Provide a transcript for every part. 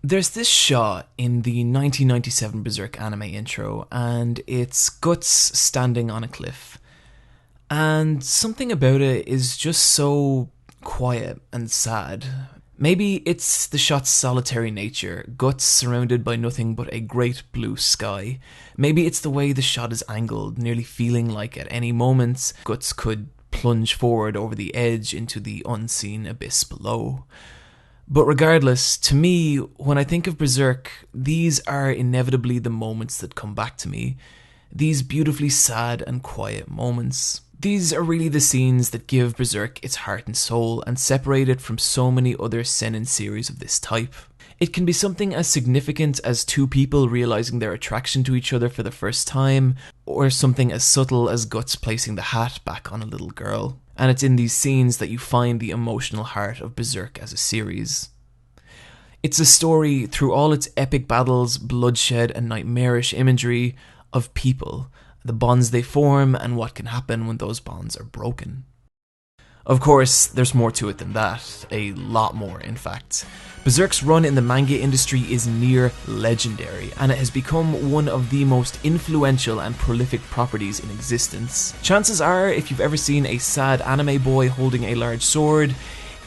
There's this shot in the 1997 Berserk anime intro, and it's Guts standing on a cliff. And something about it is just so quiet and sad. Maybe it's the shot's solitary nature, Guts surrounded by nothing but a great blue sky. Maybe it's the way the shot is angled, nearly feeling like at any moment Guts could plunge forward over the edge into the unseen abyss below. But regardless, to me, when I think of Berserk, these are inevitably the moments that come back to me. These beautifully sad and quiet moments. These are really the scenes that give Berserk its heart and soul and separate it from so many other seinen series of this type. It can be something as significant as two people realizing their attraction to each other for the first time, or something as subtle as Guts placing the hat back on a little girl. And it's in these scenes that you find the emotional heart of Berserk as a series. It's a story, through all its epic battles, bloodshed and nightmarish imagery, of people, the bonds they form and what can happen when those bonds are broken. Of course, there's more to it than that, a lot more in fact. Berserk's run in the manga industry is near legendary, and it has become one of the most influential and prolific properties in existence. Chances are, if you've ever seen a sad anime boy holding a large sword,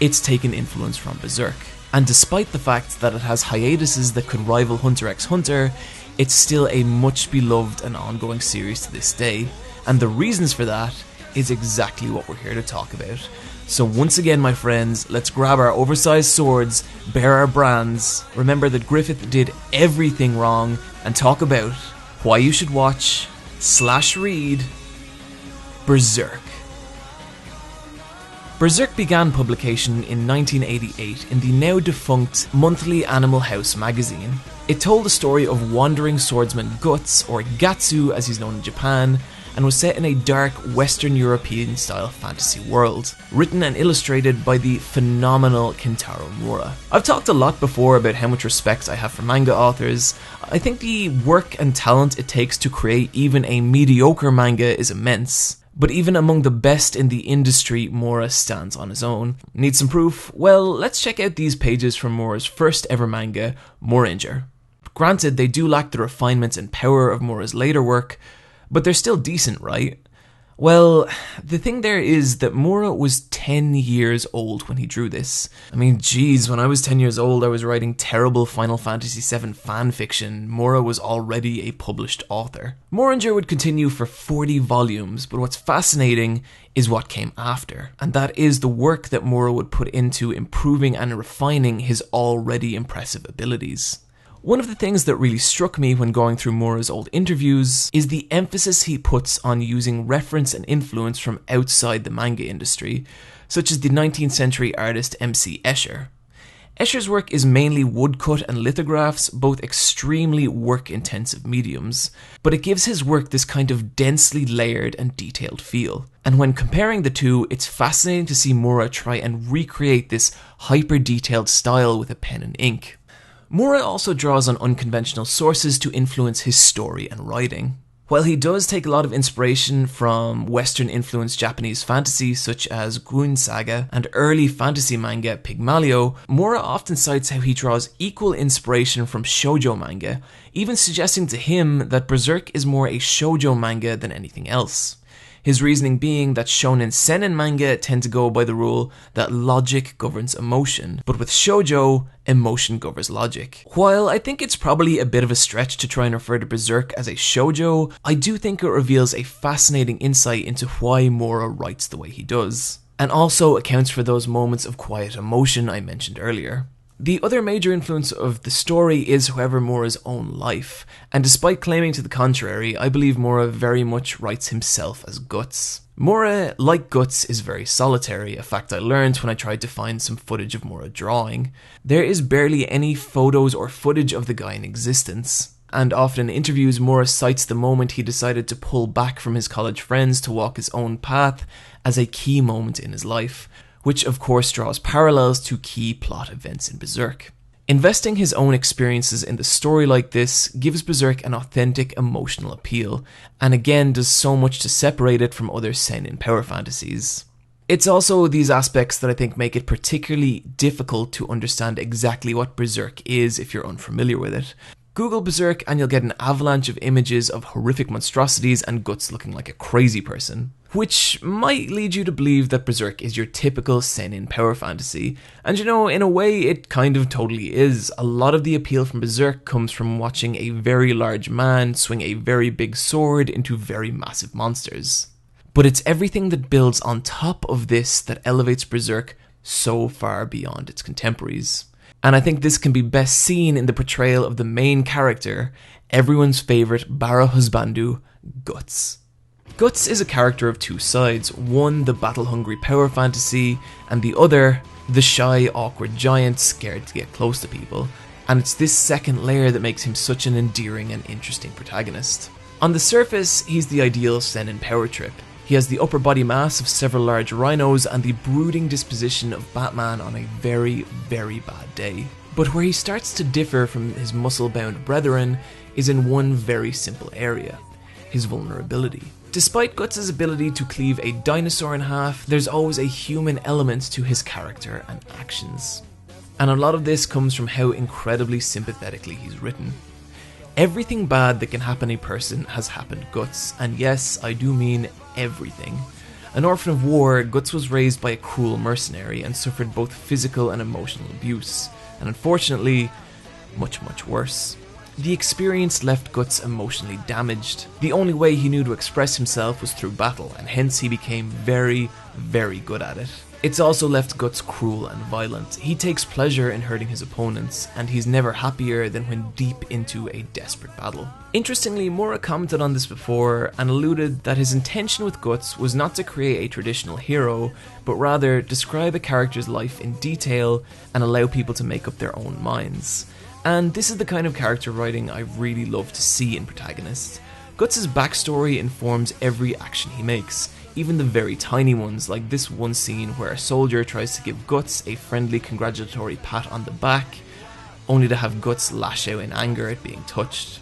it's taken influence from Berserk. And despite the fact that it has hiatuses that could rival Hunter x Hunter, it's still a much beloved and ongoing series to this day, and the reasons for that is exactly what we're here to talk about. So once again, my friends, let's grab our oversized swords, bear our brands, remember that Griffith did everything wrong, and talk about why you should watch / read Berserk. Berserk began publication in 1988 in the now defunct monthly Animal House magazine. It told the story of wandering swordsman Guts, or Gatsu as he's known in Japan, and was set in a dark Western European style fantasy world, written and illustrated by the phenomenal Kentaro Miura. I've talked a lot before about how much respect I have for manga authors. I think the work and talent it takes to create even a mediocre manga is immense. But even among the best in the industry, Miura stands on his own. Need some proof? Well, let's check out these pages from Miura's first ever manga, Moranger. Granted, they do lack the refinement and power of Miura's later work, but they're still decent, right? Well, the thing there is that Miura was 10 years old when he drew this. I mean, geez, when I was 10 years old, I was writing terrible Final Fantasy VII fanfiction. Miura was already a published author. Moranger would continue for 40 volumes, but what's fascinating is what came after, and that is the work that Miura would put into improving and refining his already impressive abilities. One of the things that really struck me when going through Miura's old interviews is the emphasis he puts on using reference and influence from outside the manga industry, such as the 19th century artist M.C. Escher. Escher's work is mainly woodcut and lithographs, both extremely work-intensive mediums, but it gives his work this kind of densely layered and detailed feel. And when comparing the two, it's fascinating to see Miura try and recreate this hyper-detailed style with a pen and ink. Miura also draws on unconventional sources to influence his story and writing. While he does take a lot of inspiration from Western-influenced Japanese fantasy such as Guin Saga and early fantasy manga Pygmalion, Miura often cites how he draws equal inspiration from shoujo manga, even suggesting to him that Berserk is more a shoujo manga than anything else. His reasoning being that shonen seinen manga tend to go by the rule that logic governs emotion, but with shoujo, emotion governs logic. While I think it's probably a bit of a stretch to try and refer to Berserk as a shoujo, I do think it reveals a fascinating insight into why Miura writes the way he does, and also accounts for those moments of quiet emotion I mentioned earlier. The other major influence of the story is, however, Miura's own life, and despite claiming to the contrary, I believe Miura very much writes himself as Guts. Miura, like Guts, is very solitary, a fact I learned when I tried to find some footage of Miura drawing. There is barely any photos or footage of the guy in existence, and often in interviews Miura cites the moment he decided to pull back from his college friends to walk his own path as a key moment in his life, which of course draws parallels to key plot events in Berserk. Investing his own experiences in the story like this gives Berserk an authentic emotional appeal, and again does so much to separate it from other seinen power fantasies. It's also these aspects that I think make it particularly difficult to understand exactly what Berserk is if you're unfamiliar with it. Google Berserk and you'll get an avalanche of images of horrific monstrosities and Guts looking like a crazy person, which might lead you to believe that Berserk is your typical seinen power fantasy, and you know, in a way it kind of totally is. A lot of the appeal from Berserk comes from watching a very large man swing a very big sword into very massive monsters. But it's everything that builds on top of this that elevates Berserk so far beyond its contemporaries. And I think this can be best seen in the portrayal of the main character, everyone's favourite Bara husbandu, Guts. Guts is a character of two sides, one the battle-hungry power fantasy, and the other the shy, awkward giant scared to get close to people. And it's this second layer that makes him such an endearing and interesting protagonist. On the surface, he's the ideal seinen power trip. He has the upper body mass of several large rhinos and the brooding disposition of Batman on a very, very bad day. But where he starts to differ from his muscle-bound brethren is in one very simple area: his vulnerability. Despite Guts' ability to cleave a dinosaur in half, there's always a human element to his character and actions. And a lot of this comes from how incredibly sympathetically he's written. Everything bad that can happen to a person has happened Guts, and yes, I do mean everything. An orphan of war, Guts was raised by a cruel mercenary and suffered both physical and emotional abuse, and unfortunately, much, much worse. The experience left Guts emotionally damaged. The only way he knew to express himself was through battle, and hence he became very, very good at it. It's also left Guts cruel and violent. He takes pleasure in hurting his opponents, and he's never happier than when deep into a desperate battle. Interestingly, Mura commented on this before and alluded that his intention with Guts was not to create a traditional hero, but rather describe a character's life in detail and allow people to make up their own minds. And this is the kind of character writing I really love to see in protagonists. Guts' backstory informs every action he makes, even the very tiny ones, like this one scene where a soldier tries to give Guts a friendly congratulatory pat on the back, only to have Guts lash out in anger at being touched.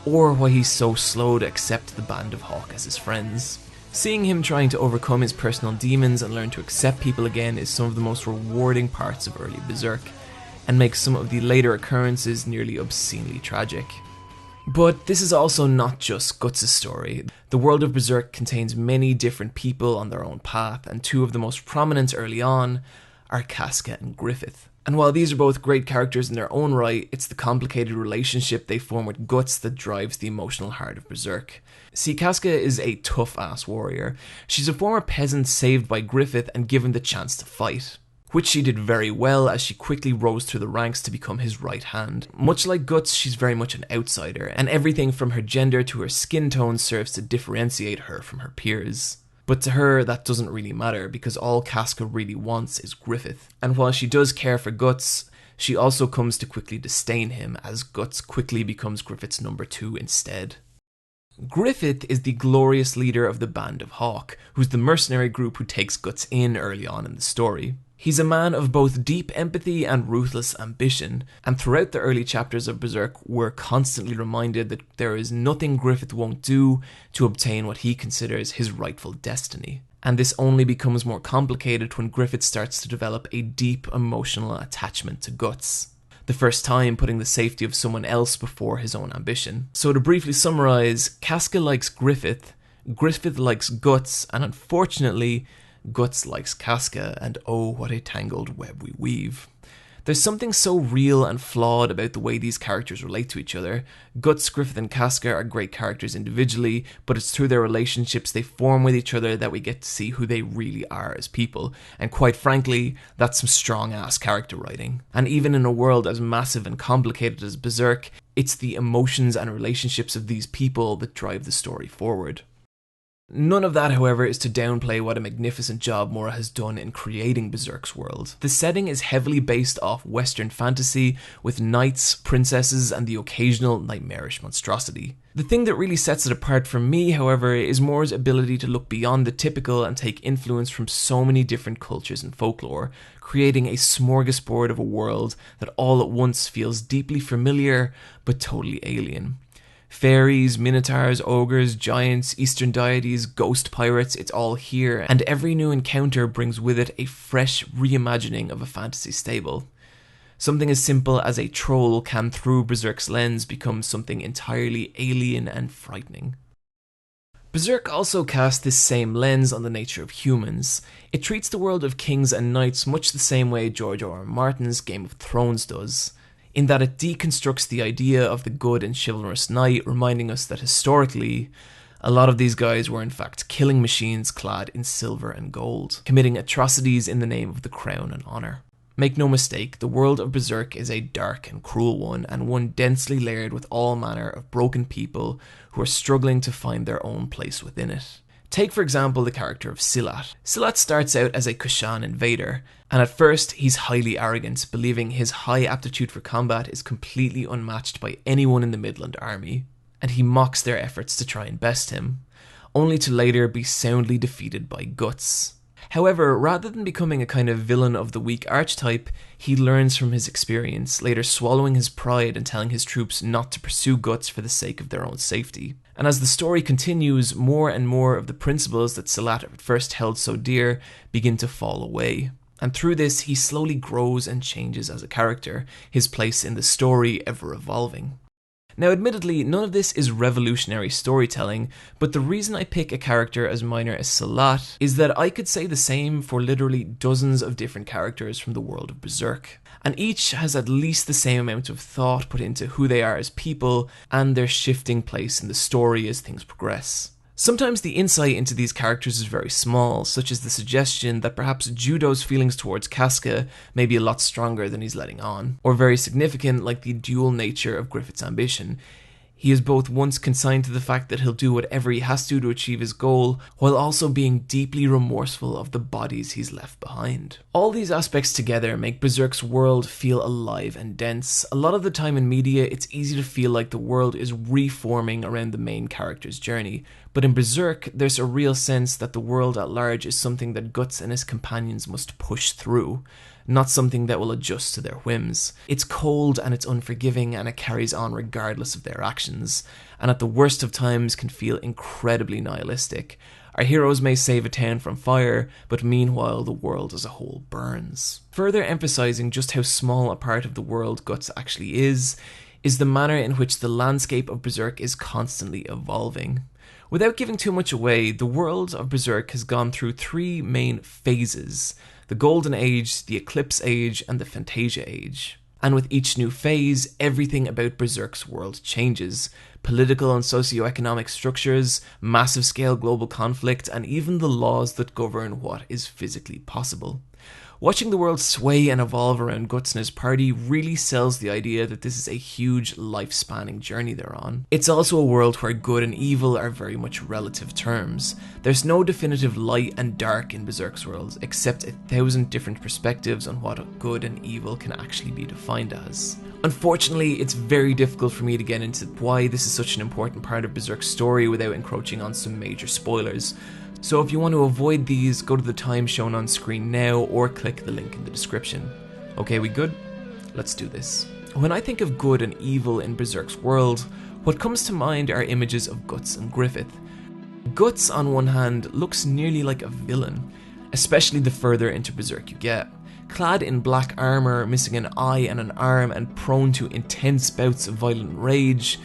Or why he's so slow to accept the Band of Hawk as his friends. Seeing him trying to overcome his personal demons and learn to accept people again is some of the most rewarding parts of early Berserk, and makes some of the later occurrences nearly obscenely tragic. But this is also not just Guts' story. The world of Berserk contains many different people on their own path, and two of the most prominent early on are Casca and Griffith. And while these are both great characters in their own right, it's the complicated relationship they form with Guts that drives the emotional heart of Berserk. See, Casca is a tough-ass warrior. She's a former peasant saved by Griffith and given the chance to fight, which she did very well as she quickly rose through the ranks to become his right hand. Much like Guts, she's very much an outsider, and everything from her gender to her skin tone serves to differentiate her from her peers. But to her, that doesn't really matter, because all Casca really wants is Griffith. And while she does care for Guts, she also comes to quickly disdain him, as Guts quickly becomes Griffith's number 2 instead. Griffith is the glorious leader of the Band of Hawk, who's the mercenary group who takes Guts in early on in the story. He's a man of both deep empathy and ruthless ambition, and throughout the early chapters of Berserk, we're constantly reminded that there is nothing Griffith won't do to obtain what he considers his rightful destiny. And this only becomes more complicated when Griffith starts to develop a deep emotional attachment to Guts, the first time putting the safety of someone else before his own ambition. So to briefly summarise, Casca likes Griffith, Griffith likes Guts, and unfortunately, Guts likes Casca, and oh, what a tangled web we weave. There's something so real and flawed about the way these characters relate to each other. Guts, Griffith and Casca are great characters individually, but it's through their relationships they form with each other that we get to see who they really are as people, and quite frankly, that's some strong-ass character writing. And even in a world as massive and complicated as Berserk, it's the emotions and relationships of these people that drive the story forward. None of that, however, is to downplay what a magnificent job Mura has done in creating Berserk's world. The setting is heavily based off Western fantasy, with knights, princesses, and the occasional nightmarish monstrosity. The thing that really sets it apart from me, however, is Mura's ability to look beyond the typical and take influence from so many different cultures and folklore, creating a smorgasbord of a world that all at once feels deeply familiar, but totally alien. Fairies, minotaurs, ogres, giants, eastern deities, ghost pirates, it's all here, and every new encounter brings with it a fresh reimagining of a fantasy stable. Something as simple as a troll can, through Berserk's lens, become something entirely alien and frightening. Berserk also casts this same lens on the nature of humans. It treats the world of kings and knights much the same way George R.R. Martin's Game of Thrones does, in that it deconstructs the idea of the good and chivalrous knight, reminding us that historically, a lot of these guys were in fact killing machines clad in silver and gold, committing atrocities in the name of the crown and honour. Make no mistake, the world of Berserk is a dark and cruel one, and one densely layered with all manner of broken people who are struggling to find their own place within it. Take for example the character of Silat. Silat starts out as a Kushan invader, and at first he's highly arrogant, believing his high aptitude for combat is completely unmatched by anyone in the Midland army, and he mocks their efforts to try and best him, only to later be soundly defeated by Guts. However, rather than becoming a kind of villain of the weak archetype, he learns from his experience, later swallowing his pride and telling his troops not to pursue Guts for the sake of their own safety. And as the story continues, more and more of the principles that Silat at first held so dear begin to fall away. And through this, he slowly grows and changes as a character, his place in the story ever evolving. Now admittedly, none of this is revolutionary storytelling, but the reason I pick a character as minor as Silat is that I could say the same for literally dozens of different characters from the world of Berserk. And each has at least the same amount of thought put into who they are as people and their shifting place in the story as things progress. Sometimes the insight into these characters is very small, such as the suggestion that perhaps Judo's feelings towards Casca may be a lot stronger than he's letting on, or very significant like the dual nature of Griffith's ambition. He is both once consigned to the fact that he'll do whatever he has to achieve his goal, while also being deeply remorseful of the bodies he's left behind. All these aspects together make Berserk's world feel alive and dense. A lot of the time in media, it's easy to feel like the world is reforming around the main character's journey, but in Berserk, there's a real sense that the world at large is something that Guts and his companions must push through, not something that will adjust to their whims. It's cold and it's unforgiving, and it carries on regardless of their actions, and at the worst of times can feel incredibly nihilistic. Our heroes may save a town from fire, but meanwhile the world as a whole burns. Further emphasizing just how small a part of the world Guts actually is the manner in which the landscape of Berserk is constantly evolving. Without giving too much away, the world of Berserk has gone through three main phases: the Golden Age, the Eclipse Age, and the Fantasia Age. And with each new phase, everything about Berserk's world changes. Political and socio-economic structures, massive scale global conflict, and even the laws that govern what is physically possible. Watching the world sway and evolve around Guts and his party really sells the idea that this is a huge life-spanning journey they're on. It's also a world where good and evil are very much relative terms. There's no definitive light and dark in Berserk's world, except 1,000 different perspectives on what good and evil can actually be defined as. Unfortunately, it's very difficult for me to get into why this is such an important part of Berserk's story without encroaching on some major spoilers. So if you want to avoid these, go to the time shown on screen now or click the link in the description. Okay, we good? Let's do this. When I think of good and evil in Berserk's world, what comes to mind are images of Guts and Griffith. Guts, on one hand, looks nearly like a villain, especially the further into Berserk you get. Clad in black armour, missing an eye and an arm, and prone to intense bouts of violent rage,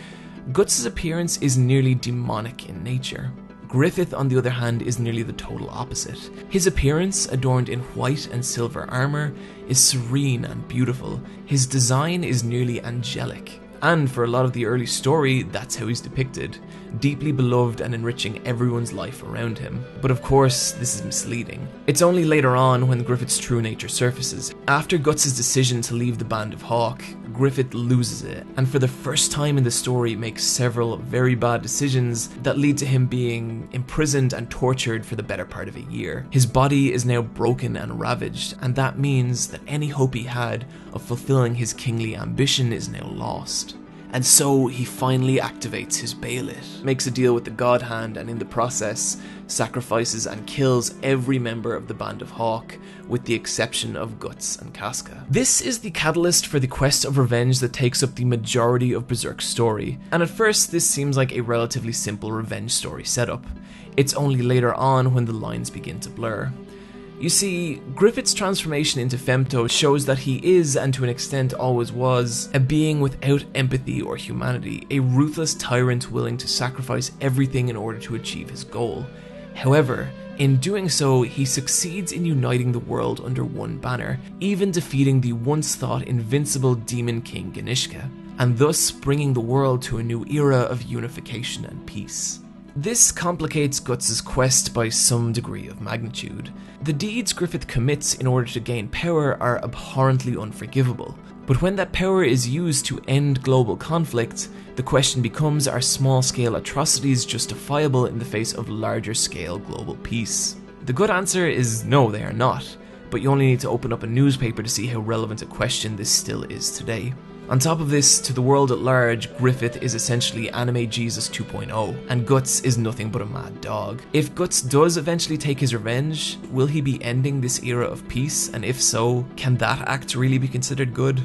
Guts' appearance is nearly demonic in nature. Griffith, on the other hand, is nearly the total opposite. His appearance, adorned in white and silver armour, is serene and beautiful. His design is nearly angelic. And for a lot of the early story, that's how he's depicted, deeply beloved and enriching everyone's life around him. But of course, this is misleading. It's only later on when Griffith's true nature surfaces. After Guts' decision to leave the Band of Hawk, Griffith loses it, and for the first time in the story makes several very bad decisions that lead to him being imprisoned and tortured for the better part of a year. His body is now broken and ravaged, and that means that any hope he had of fulfilling his kingly ambition is now lost. and so he finally activates his Baelith, makes a deal with the God Hand, and in the process sacrifices and kills every member of the Band of Hawk, with the exception of Guts and Casca. This is the catalyst for the quest of revenge that takes up the majority of Berserk's story, and at first this seems like a relatively simple revenge story setup. It's only later on when the lines begin to blur. You see, Griffith's transformation into Femto shows that he is, and to an extent always was, a being without empathy or humanity, a ruthless tyrant willing to sacrifice everything in order to achieve his goal. However, in doing so, he succeeds in uniting the world under one banner, even defeating the once thought invincible Demon King Ganishka, and thus bringing the world to a new era of unification and peace. This complicates Guts' quest by some degree of magnitude. The deeds Griffith commits in order to gain power are abhorrently unforgivable, but when that power is used to end global conflict, the question becomes, are small-scale atrocities justifiable in the face of larger-scale global peace? The good answer is no, they are not, but you only need to open up a newspaper to see how relevant a question this still is today. On top of this, to the world at large, Griffith is essentially Anime Jesus 2.0, and Guts is nothing but a mad dog. If Guts does eventually take his revenge, will he be ending this era of peace, and if so, can that act really be considered good?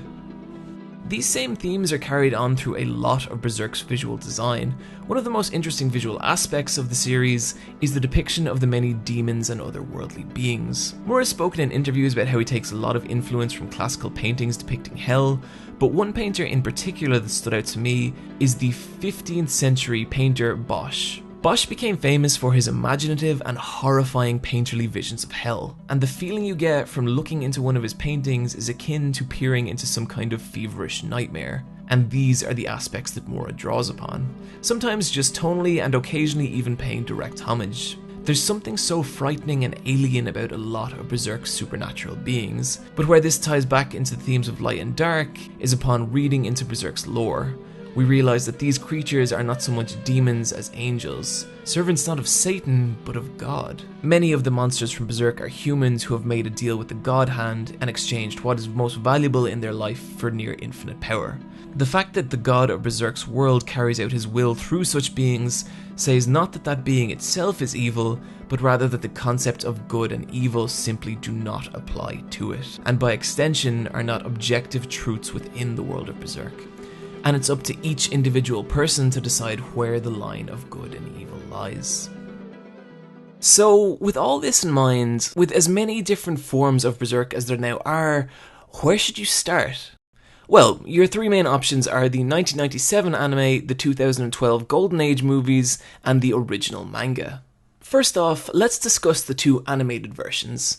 These same themes are carried on through a lot of Berserk's visual design. One of the most interesting visual aspects of the series is the depiction of the many demons and otherworldly beings. Moore has spoken in interviews about how he takes a lot of influence from classical paintings depicting hell, but one painter in particular that stood out to me is the 15th century painter Bosch. Bosch became famous for his imaginative and horrifying painterly visions of hell, and the feeling you get from looking into one of his paintings is akin to peering into some kind of feverish nightmare, and these are the aspects that Mora draws upon, sometimes just tonally and occasionally even paying direct homage. There's something so frightening and alien about a lot of Berserk's supernatural beings, but where this ties back into the themes of light and dark is upon reading into Berserk's lore. We realize that these creatures are not so much demons as angels, servants not of Satan, but of God. Many of the monsters from Berserk are humans who have made a deal with the God Hand and exchanged what is most valuable in their life for near infinite power. The fact that the god of Berserk's world carries out his will through such beings says not that that being itself is evil, but rather that the concept of good and evil simply do not apply to it, and by extension are not objective truths within the world of Berserk. And it's up to each individual person to decide where the line of good and evil lies. So, with all this in mind, with as many different forms of Berserk as there now are, where should you start? Well, your three main options are the 1997 anime, the 2012 Golden Age movies, and the original manga. First off, let's discuss the two animated versions.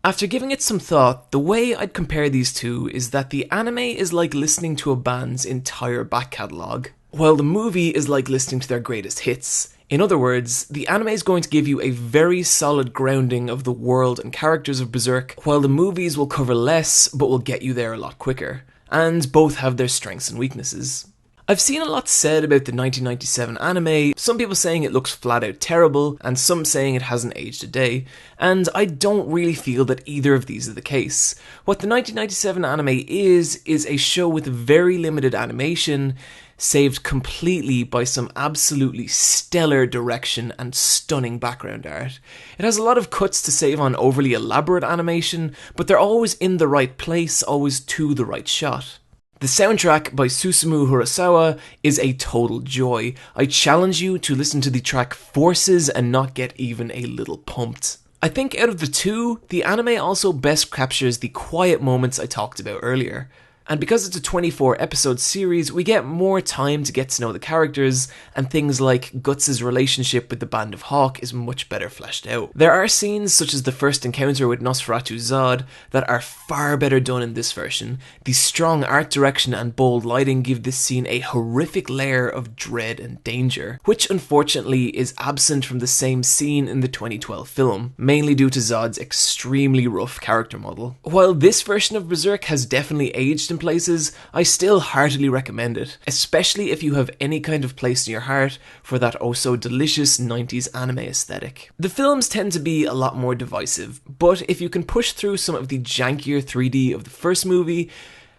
After giving it some thought, the way I'd compare these two is that the anime is like listening to a band's entire back catalogue, while the movie is like listening to their greatest hits. In other words, the anime is going to give you a very solid grounding of the world and characters of Berserk, while the movies will cover less but will get you there a lot quicker, and both have their strengths and weaknesses. I've seen a lot said about the 1997 anime, some people saying it looks flat out terrible, and some saying it hasn't aged a day, and I don't really feel that either of these are the case. What the 1997 anime is a show with very limited animation, saved completely by some absolutely stellar direction and stunning background art. It has a lot of cuts to save on overly elaborate animation, but they're always in the right place, always to the right shot. The soundtrack by Susumu Hirasawa is a total joy. I challenge you to listen to the track Forces and not get even a little pumped. I think out of the two, the anime also best captures the quiet moments I talked about earlier. And because it's a 24 episode series, we get more time to get to know the characters, and things like Guts' relationship with the Band of Hawk is much better fleshed out. There are scenes such as the first encounter with Nosferatu Zod that are far better done in this version. The strong art direction and bold lighting give this scene a horrific layer of dread and danger, which unfortunately is absent from the same scene in the 2012 film, mainly due to Zod's extremely rough character model. While this version of Berserk has definitely aged in places, I still heartily recommend it, especially if you have any kind of place in your heart for that oh so delicious 90s anime aesthetic. The films tend to be a lot more divisive, but if you can push through some of the jankier 3D of the first movie,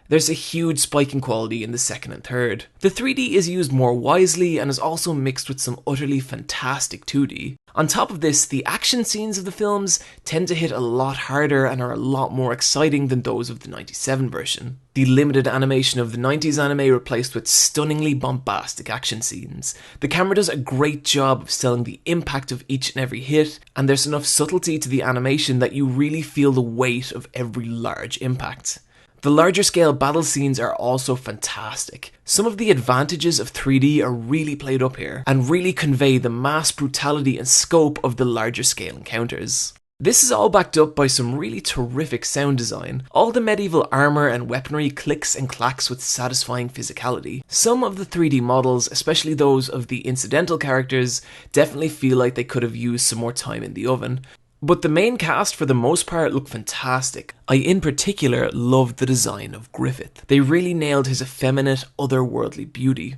There's a huge spike in quality in the second and third. The 3D is used more wisely and is also mixed with some utterly fantastic 2D. On top of this, the action scenes of the films tend to hit a lot harder and are a lot more exciting than those of the 97 version. The limited animation of the 90s anime replaced with stunningly bombastic action scenes. The camera does a great job of selling the impact of each and every hit, and there's enough subtlety to the animation that you really feel the weight of every large impact. The larger scale battle scenes are also fantastic. Some of the advantages of 3D are really played up here, and really convey the mass brutality and scope of the larger scale encounters. This is all backed up by some really terrific sound design. All the medieval armour and weaponry clicks and clacks with satisfying physicality. Some of the 3D models, especially those of the incidental characters, definitely feel like they could have used some more time in the oven. But the main cast for the most part look fantastic. I in particular loved the design of Griffith. They really nailed his effeminate, otherworldly beauty.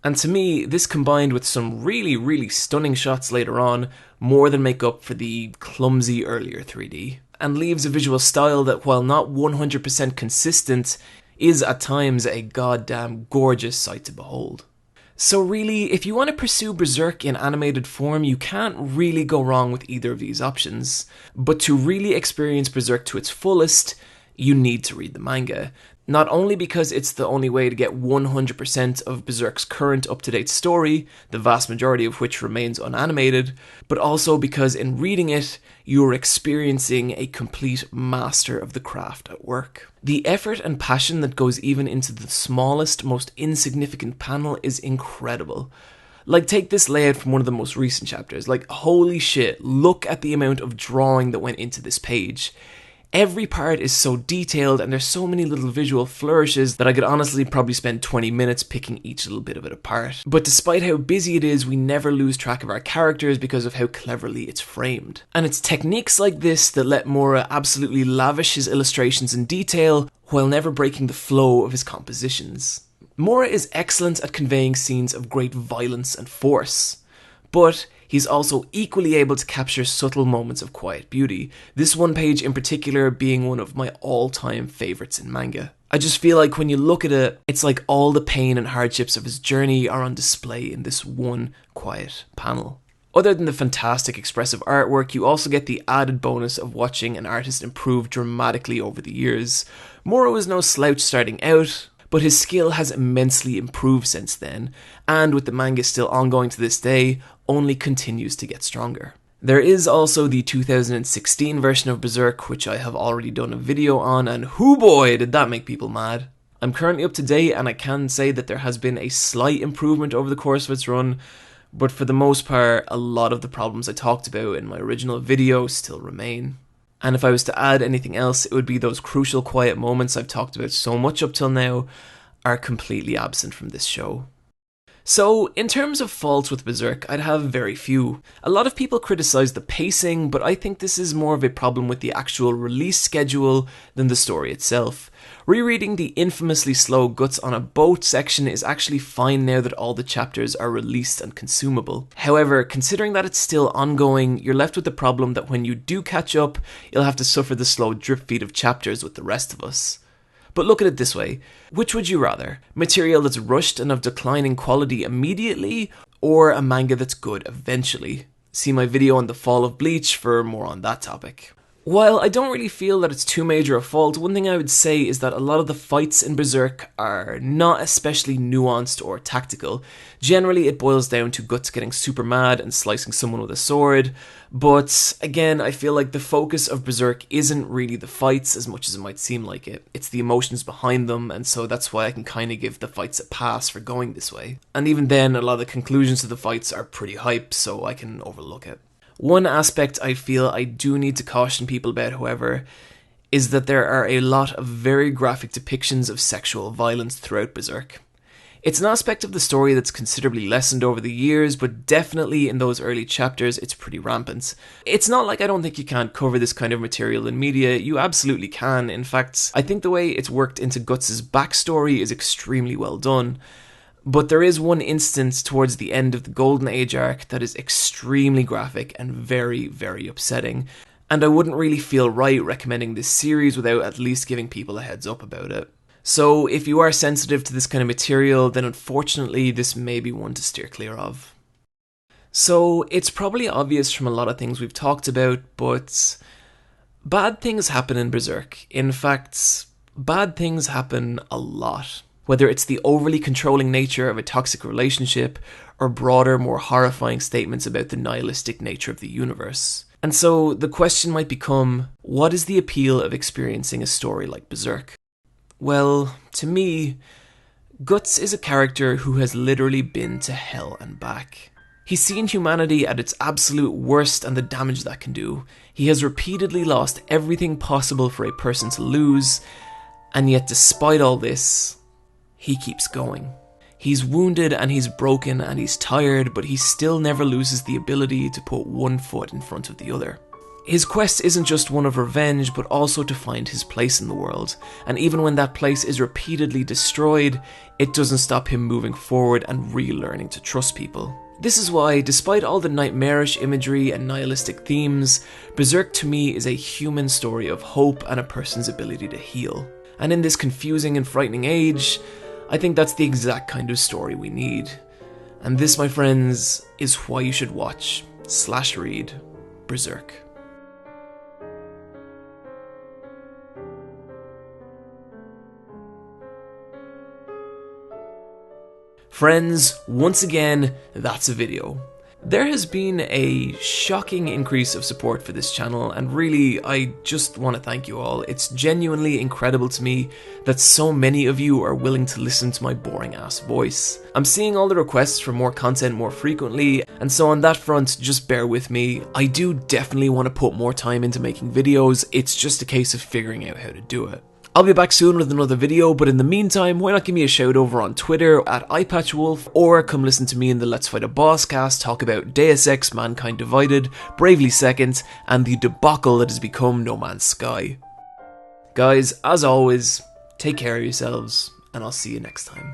And to me, this combined with some really stunning shots later on, more than make up for the clumsy earlier 3D. And leaves a visual style that, while not 100% consistent, is at times a goddamn gorgeous sight to behold. So really, if you want to pursue Berserk in animated form, you can't really go wrong with either of these options. But to really experience Berserk to its fullest, you need to read the manga. Not only because it's the only way to get 100% of Berserk's current up-to-date story, the vast majority of which remains unanimated, but also because in reading it, you're experiencing a complete master of the craft at work. The effort and passion that goes even into the smallest, most insignificant panel is incredible. Like, take this layout from one of the most recent chapters. Like, holy shit, look at the amount of drawing that went into this page. Every part is so detailed and there's so many little visual flourishes that I could honestly probably spend 20 minutes picking each little bit of it apart. But despite how busy it is, we never lose track of our characters because of how cleverly it's framed. And it's techniques like this that let Mura absolutely lavish his illustrations in detail while never breaking the flow of his compositions. Mura is excellent at conveying scenes of great violence and force, but he's also equally able to capture subtle moments of quiet beauty, this one page in particular being one of my all-time favourites in manga. I just feel like when you look at it, it's like all the pain and hardships of his journey are on display in this one quiet panel. Other than the fantastic expressive artwork, you also get the added bonus of watching an artist improve dramatically over the years. Mura was no slouch starting out, but his skill has immensely improved since then, and with the manga still ongoing to this day, only continues to get stronger. There is also the 2016 version of Berserk, which I have already done a video on, and hoo boy did that make people mad. I'm currently up to date, and I can say that there has been a slight improvement over the course of its run, but for the most part, a lot of the problems I talked about in my original video still remain. And if I was to add anything else, it would be those crucial quiet moments I've talked about so much up till now are completely absent from this show. So, in terms of faults with Berserk, I'd have very few. A lot of people criticise the pacing, but I think this is more of a problem with the actual release schedule than the story itself. Rereading the infamously slow Guts on a Boat section is actually fine now that all the chapters are released and consumable. However, considering that it's still ongoing, you're left with the problem that when you do catch up, you'll have to suffer the slow drip feed of chapters with the rest of us. But look at it this way, which would you rather? Material that's rushed and of declining quality immediately, or a manga that's good eventually? See my video on the fall of Bleach for more on that topic. While I don't really feel that it's too major a fault, one thing I would say is that a lot of the fights in Berserk are not especially nuanced or tactical. Generally, it boils down to Guts getting super mad and slicing someone with a sword, but again, I feel like the focus of Berserk isn't really the fights as much as it might seem like it. It's the emotions behind them, and so that's why I can kind of give the fights a pass for going this way. And even then, a lot of the conclusions to the fights are pretty hype, so I can overlook it. One aspect I feel I do need to caution people about, however, is that there are a lot of very graphic depictions of sexual violence throughout Berserk. It's an aspect of the story that's considerably lessened over the years, but definitely in those early chapters it's pretty rampant. It's not like I don't think you can't cover this kind of material in media, you absolutely can. In fact, I think the way it's worked into Guts' backstory is extremely well done. But there is one instance towards the end of the Golden Age arc that is extremely graphic and very, very upsetting, and I wouldn't really feel right recommending this series without at least giving people a heads up about it. So if you are sensitive to this kind of material, then unfortunately this may be one to steer clear of. So it's probably obvious from a lot of things we've talked about, but bad things happen in Berserk. In fact, bad things happen a lot. Whether it's the overly controlling nature of a toxic relationship, or broader, more horrifying statements about the nihilistic nature of the universe. And so the question might become, what is the appeal of experiencing a story like Berserk? Well, to me, Guts is a character who has literally been to hell and back. He's seen humanity at its absolute worst and the damage that can do. He has repeatedly lost everything possible for a person to lose, and yet despite all this, he keeps going. He's wounded and he's broken and he's tired, but he still never loses the ability to put one foot in front of the other. His quest isn't just one of revenge, but also to find his place in the world, and even when that place is repeatedly destroyed, it doesn't stop him moving forward and relearning to trust people. This is why, despite all the nightmarish imagery and nihilistic themes, Berserk to me is a human story of hope and a person's ability to heal. And in this confusing and frightening age, I think that's the exact kind of story we need. And this, my friends, is why you should watch / read Berserk. Friends, once again, that's a video. There has been a shocking increase of support for this channel, and really, I just want to thank you all. It's genuinely incredible to me that so many of you are willing to listen to my boring ass voice. I'm seeing all the requests for more content more frequently, and so on that front, just bear with me. I do definitely want to put more time into making videos, it's just a case of figuring out how to do it. I'll be back soon with another video, but in the meantime, why not give me a shout over on Twitter at Eyepatch Wolf, or come listen to me in the Let's Fight a Boss cast talk about Deus Ex Mankind Divided, Bravely Second, and the debacle that has become No Man's Sky. Guys, as always, take care of yourselves, and I'll see you next time.